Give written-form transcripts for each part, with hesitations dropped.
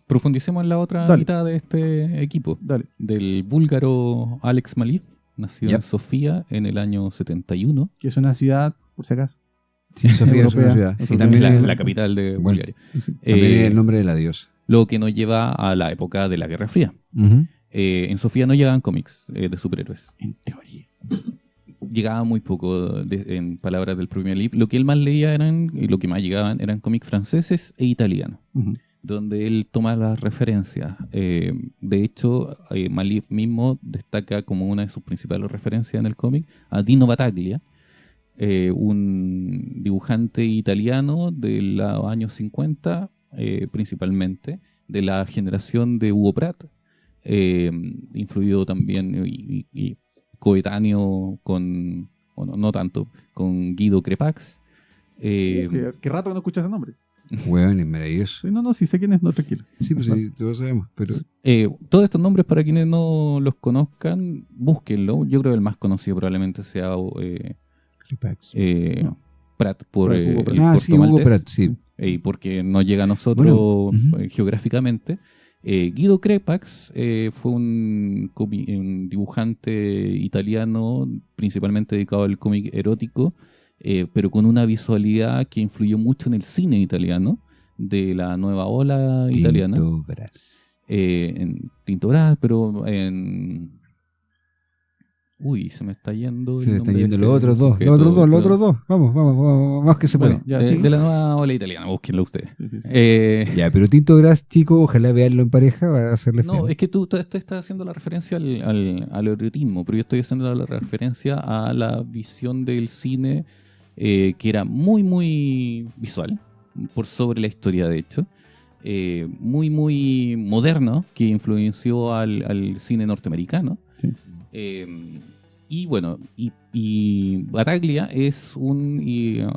profundicemos en la otra Dale. mitad de este equipo. Dale. Del búlgaro Alex Maliv, nacido en Sofía en el año 71. Que es una ciudad, por si acaso. Sí, Sofía es una Europea. ciudad. Y Y también La capital de Bulgaria. también es el nombre de la diosa. Lo que nos lleva a la época de la Guerra Fría. En Sofía no llegaban cómics de superhéroes. En teoría. Llegaba muy poco, en palabras del propio Maliv. Lo que él más leía y lo que más llegaban eran cómics franceses e italianos, donde él toma las referencias. De hecho, Maliv mismo destaca como una de sus principales referencias en el cómic a Dino Battaglia, un dibujante italiano de los años 50, principalmente, de la generación de Hugo Pratt, influido también y coetáneo con, bueno, no tanto, con Guido Crepax. ¿Qué rato que no escuchas ese nombre? Weón, es maravilloso. Sí, no, si sé quién es, no, tranquilo. Sí, pues sí, todos sabemos. Pero Todos estos nombres, para quienes no los conozcan, búsquenlo. Yo creo que el más conocido probablemente sea Clipax. Pratt por Hugo el Pratt. Corto Sí, Hugo Maltés, Pratt, sí. porque no llega a nosotros Bueno, geográficamente. Guido Crepax fue un dibujante italiano, principalmente dedicado al cómic erótico, pero con una visualidad que influyó mucho en el cine italiano, de la nueva ola italiana. Tinto Brass. En Tinto Brass, pero en... Uy, se me está yendo. Se el están nombre yendo de los este otros dos. sujeto, Los otros dos, los claro. otros dos. Vamos que se Bueno, puede. ya, de sí. la nueva ola italiana, búsquenlo ustedes. Sí. Ya, pero Tinto Brass, chico, ojalá veanlo en pareja, va a hacerle feo. No, es que tú estás haciendo la referencia al erotismo, pero yo estoy haciendo la referencia a la visión del cine que era muy, muy visual, por sobre la historia, de hecho. Muy, muy moderno, que influenció al cine norteamericano. Sí. Y bueno, y Battaglia es un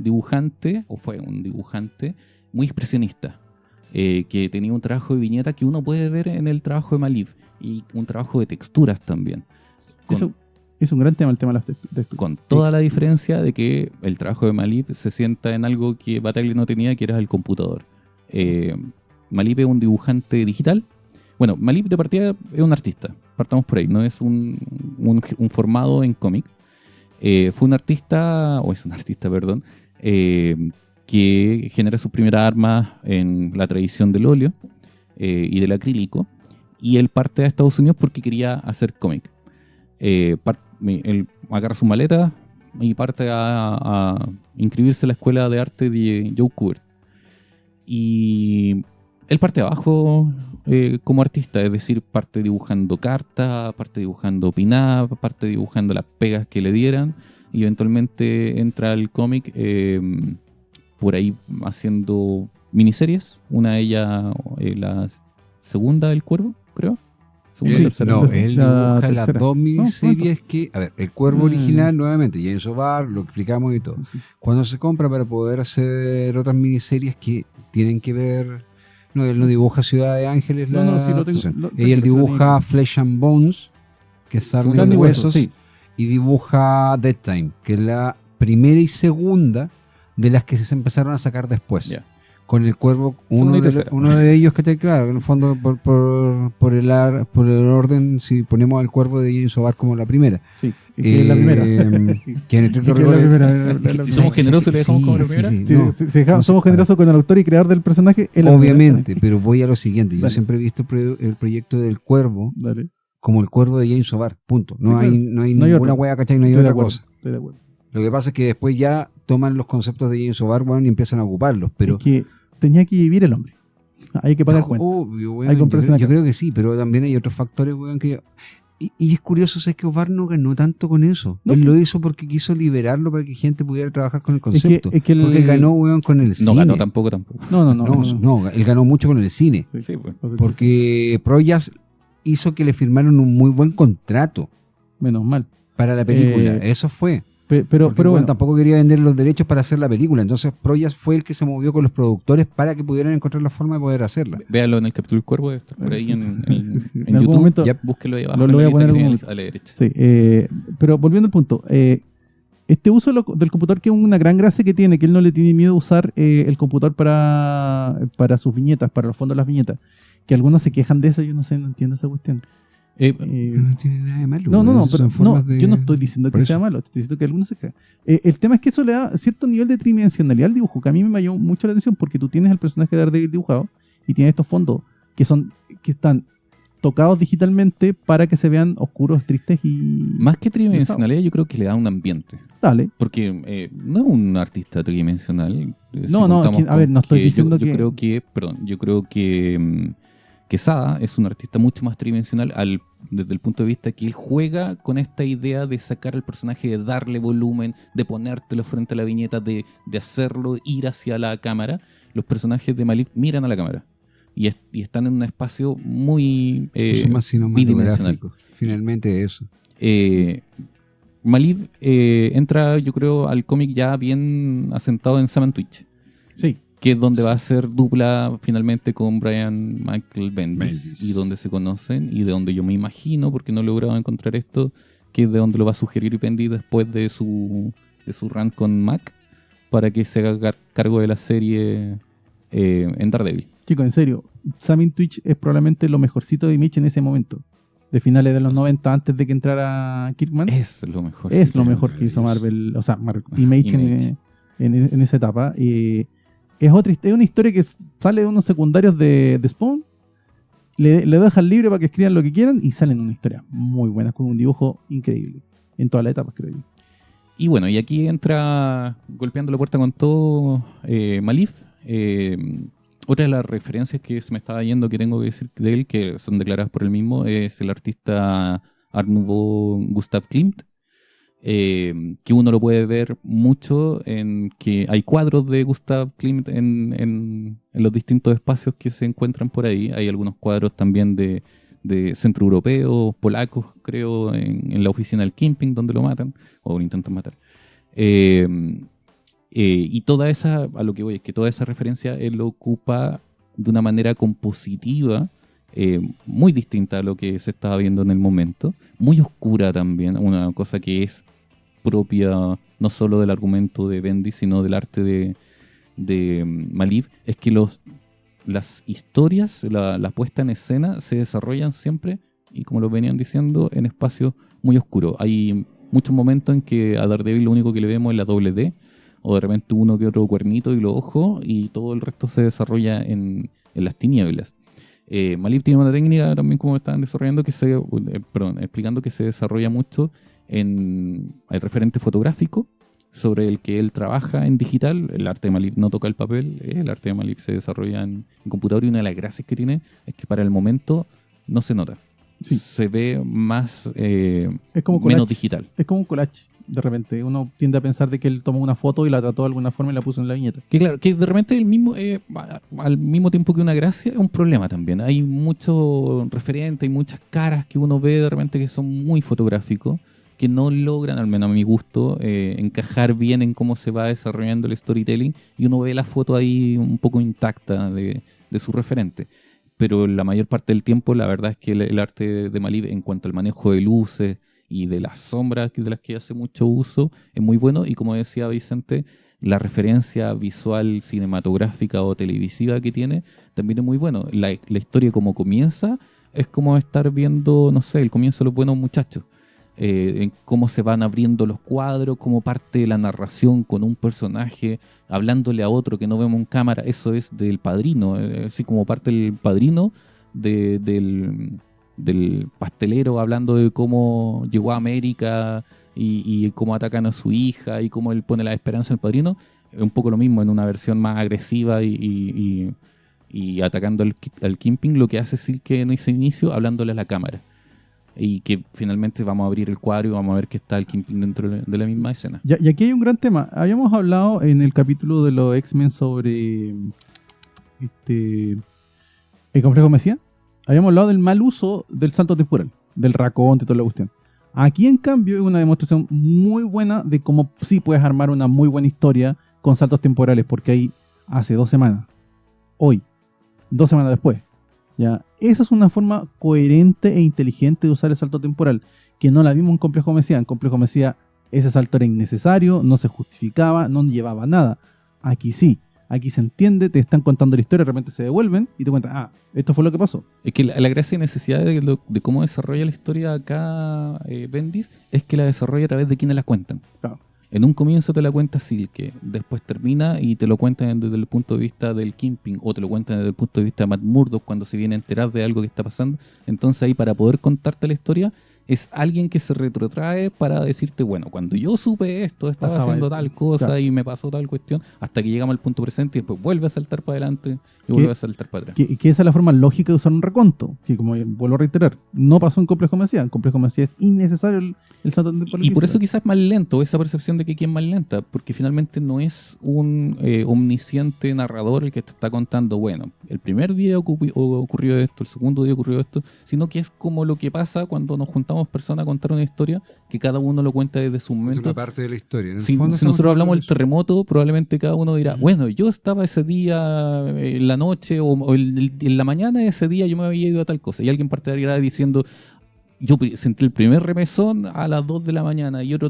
dibujante, o fue un dibujante muy expresionista, que tenía un trabajo de viñeta que uno puede ver en el trabajo de Maliv, y un trabajo de texturas también. Eso es un gran tema, el tema de las texturas. Con toda la diferencia de que el trabajo de Maliv se sienta en algo que Battaglia no tenía, que era el computador. Maliv es un dibujante digital. Bueno, Maliv de partida es un artista, partamos por ahí, no es un formado en cómic. Fue un artista, o es un artista, perdón, que genera sus primeras armas en la tradición del óleo y del acrílico, y él parte a Estados Unidos porque quería hacer cómic. Él agarra su maleta y parte a inscribirse a la escuela de arte de Joe Kubert. Y él parte abajo como artista, es decir, parte dibujando cartas, parte dibujando pin-up, parte dibujando las pegas que le dieran, y eventualmente entra al cómic por ahí haciendo miniseries. Una de ellas, la segunda del Cuervo, creo. Segunda, tercera. No, tercera. él La dibuja tercera. las dos miniseries que... A ver, el Cuervo original, nuevamente, James O'Barr, lo explicamos y todo. Cuando se compra para poder hacer otras miniseries que tienen que ver... No, él no dibuja Ciudad de Ángeles, Sí, lo tengo. Él dibuja Flesh and Bones, que es Carne Carne y y Huesos, sí. y dibuja Dead Time, que es la primera y segunda de las que se empezaron a sacar después. Ya. Con el Cuervo, Segunda y tercera. uno de ellos que está claro, en el fondo por el orden, si ponemos al Cuervo de James O'Barr como la primera. Sí, que es la primera. Que en estricto Que es la rigor- primera. Si somos generosos, le dejamos como la primera. sí, Sí, no. somos generosos con el autor y creador del personaje. es la Obviamente, primera. pero voy a lo siguiente. Yo Dale. siempre he visto el proyecto del Cuervo Dale. como el Cuervo de James O'Barr, punto. No Sí, hay, claro. no hay No hay ninguna otro. hueá, ¿cachai? No hay Estoy de otra acuerdo, cosa. estoy de acuerdo. Lo que pasa es que después ya toman los conceptos de James O'Barr, weón, y empiezan a ocuparlos. Pero Es que tenía que vivir el hombre. Hay que pagar cuenta. obvio, weón, Hay que comprarse una yo casa. creo que sí, pero también hay otros factores, weón, que... Y es curioso, es que O'Barr no ganó tanto con eso. No, Él pues. lo hizo porque quiso liberarlo para que gente pudiera trabajar con el concepto. es que el- porque él ganó, weón, con el No cine. ganó tampoco. No, él ganó mucho con el cine. Sí, pues. Porque Proyas hizo que le firmaron un muy buen contrato Menos mal. para la película. Eso fue. Pero Porque, bueno, tampoco quería vender los derechos para hacer la película. Entonces Proyas fue el que se movió con los productores para que pudieran encontrar la forma de poder hacerla. Véalo en el capítulo del Cuervo, está por ahí en En algún YouTube. momento Ya, búsquelo ahí abajo. lo en voy la a poner lista que en tiene algún a la derecha. sí, pero volviendo al punto, este uso del computador, que es una gran gracia que tiene, que él no le tiene miedo a usar el computador para sus viñetas, para los fondos de las viñetas. que algunos se quejan de eso, yo no sé, no entiendo esa cuestión. No tiene nada de malo. No, Esas pero son formas de- yo no estoy diciendo por que eso. sea malo, estoy diciendo que algunos se quejan. El tema es que eso le da cierto nivel de tridimensionalidad al dibujo, que a mí me llamó mucho la atención porque tú tienes el personaje de Daredevil dibujado y tienes estos fondos que están tocados digitalmente para que se vean oscuros, tristes y... Más que tridimensionalidad, yo creo que le da un ambiente. Dale. Porque no es un artista tridimensional. No, contamos a ver, no estoy diciendo yo que... yo creo que Sada es un artista mucho más tridimensional desde el punto de vista que él juega con esta idea de sacar al personaje, de darle volumen, de ponértelo frente a la viñeta, de hacerlo ir hacia la cámara. Los personajes de Malik miran a la cámara y están en un espacio muy Son más bidimensional. cinematográficos. Finalmente eso. Maliv entra, yo creo, al cómic ya bien asentado en Sam Twitch, Sí. que es donde va a ser dupla finalmente con Brian Michael Bendis, Bendis. y donde se conocen, y de donde yo me imagino, porque no he logrado encontrar esto, que es de donde lo va a sugerir Bendis después de su run con Mac, para que se haga cargo de la serie en Daredevil. Chicos, en serio, Sam Twitch es probablemente lo mejorcito de Image en ese momento. De finales de los 90, antes de que entrara Kirkman. Es lo mejor. Es sí, lo creo. mejor que hizo Marvel, o sea, Image Image. en esa etapa. Es una historia que sale de unos secundarios de Spawn, le dejan libre para que escriban lo que quieran y salen una historia muy buena, con un dibujo increíble en todas las etapas, creo yo. Y bueno, y aquí entra golpeando la puerta con todo Malif. Otra de las referencias que se me estaba yendo que tengo que decir de él, que son declaradas por él mismo, es el artista Art Nouveau Gustav Klimt, que uno lo puede ver mucho en que hay cuadros de Gustav Klimt en los distintos espacios que se encuentran por ahí. Hay algunos cuadros también de centroeuropeos, polacos, creo, en la oficina del Kingpin, donde lo matan, o lo intentan matar. Y toda esa, a lo que voy, es que toda esa referencia él lo ocupa de una manera compositiva, muy distinta a lo que se estaba viendo en el momento, muy oscura también, una cosa que es propia no solo del argumento de Bendis, sino del arte de Maliv, es que las historias, la puesta en escena se desarrollan siempre, y como lo venían diciendo, en espacios muy oscuros. Hay muchos momentos en que a Daredevil lo único que le vemos es la doble D, o de repente uno que otro cuernito y los ojos, y todo el resto se desarrolla en las tinieblas. Maliv tiene una técnica también, como estaban desarrollando, explicando que se desarrolla mucho en el referente fotográfico sobre el que él trabaja en digital. El arte de Maliv no toca el papel, el arte de Maliv se desarrolla en computador, y una de las gracias que tiene es que para el momento no se nota. Sí. Se ve más Es como collage. menos digital. Es como un collage. De repente uno tiende a pensar de que él tomó una foto y la trató de alguna forma y la puso en la viñeta. Que claro, que de repente al mismo tiempo que una gracia, es un problema también. Hay mucho referente, hay muchas caras que uno ve de repente que son muy fotográficos, que no logran, al menos a mi gusto, encajar bien en cómo se va desarrollando el storytelling, y uno ve la foto ahí un poco intacta de su referente. Pero la mayor parte del tiempo, la verdad es que el arte de Maliv, en cuanto al manejo de luces y de las sombras de las que hace mucho uso, es muy bueno. Y como decía Vicente, la referencia visual, cinematográfica o televisiva que tiene también es muy bueno. La historia como comienza es como estar viendo, no sé, el comienzo de Los Buenos Muchachos. En cómo se van abriendo los cuadros, cómo parte la narración con un personaje hablándole a otro que no vemos en cámara. Eso es del Padrino, así como parte el Padrino del pastelero hablando de cómo llegó a América y cómo atacan a su hija y cómo él pone la esperanza en el Padrino. Es un poco lo mismo en una versión más agresiva y atacando al Kingpin. Lo que hace Silke en ese inicio, hablándole a la cámara. Y que finalmente vamos a abrir el cuadro y vamos a ver que está el Kingpin dentro de la misma escena. Y aquí hay un gran tema. Habíamos hablado en el capítulo de los X-Men sobre el complejo Mesías. Habíamos hablado del mal uso del salto temporal, del raconte y toda la cuestión. Aquí, en cambio, es una demostración muy buena de cómo sí puedes armar una muy buena historia con saltos temporales, porque ahí hace 2 semanas, hoy, 2 semanas después. ¿Ya? Esa es una forma coherente e inteligente de usar el salto temporal, que no la vimos en Complejo Mesías. En Complejo Mesías ese salto era innecesario, no se justificaba, no llevaba nada. Aquí sí. Aquí se entiende, te están contando la historia, de repente se devuelven y te cuentan, esto fue lo que pasó. Es que la gracia y necesidad de cómo desarrolla la historia acá Bendis es que la desarrolla a través de quienes la cuentan. Claro. En un comienzo te la cuenta Silke, después termina y te lo cuentan desde el punto de vista del Kingpin, o te lo cuentan desde el punto de vista de Matt Murdock cuando se viene a enterar de algo que está pasando. Entonces ahí, para poder contarte la historia, es alguien que se retrotrae para decirte, bueno, cuando yo supe esto, estaba Pasaba haciendo esto. tal cosa, Claro. y me pasó tal cuestión, hasta que llegamos al punto presente y después vuelve a saltar para adelante y vuelve a saltar para atrás. Que esa es la forma lógica de usar un reconto, que como vuelvo a reiterar, no pasó en Complejo Mesías. En Complejo Mesías es innecesario el salto temporal. Y por eso quizás es más lento, esa percepción de que aquí es más lenta, porque finalmente no es un omnisciente narrador el que te está contando, bueno, el primer día ocurrió esto, el segundo día ocurrió esto, sino que es como lo que pasa cuando nos juntamos personas a contar una historia, que cada uno lo cuenta desde su momento. Una parte de la historia. En el Si fondo nosotros hablamos del hablando de terremoto, probablemente cada uno dirá, bueno, yo estaba ese día en la noche o en la mañana de ese día yo me había ido a tal cosa. Y alguien partirá diciendo, yo sentí el primer remesón a las 2 de la mañana y otro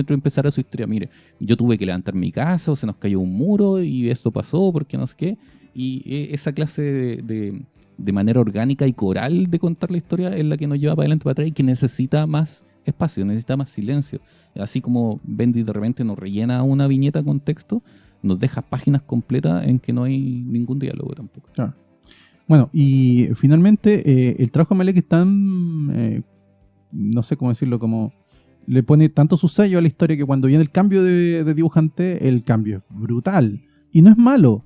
empezará su historia. Mire, yo tuve que levantar mi casa o se nos cayó un muro y esto pasó porque no sé qué. Y esa clase de manera orgánica y coral de contar la historia es la que nos lleva para adelante, para atrás, y que necesita más espacio, necesita más silencio. Así como Bendy de repente nos rellena una viñeta con texto, nos deja páginas completas en que no hay ningún diálogo tampoco. Claro. Bueno, y finalmente el trabajo de Malek es tan, no sé cómo decirlo, como le pone tanto su sello a la historia que cuando viene el cambio de dibujante, el cambio es brutal. Y no es malo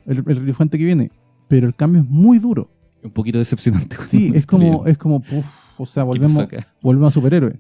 el dibujante que viene, pero el cambio es muy duro. Un poquito decepcionante. Sí, es como, o sea, volvemos a superhéroe.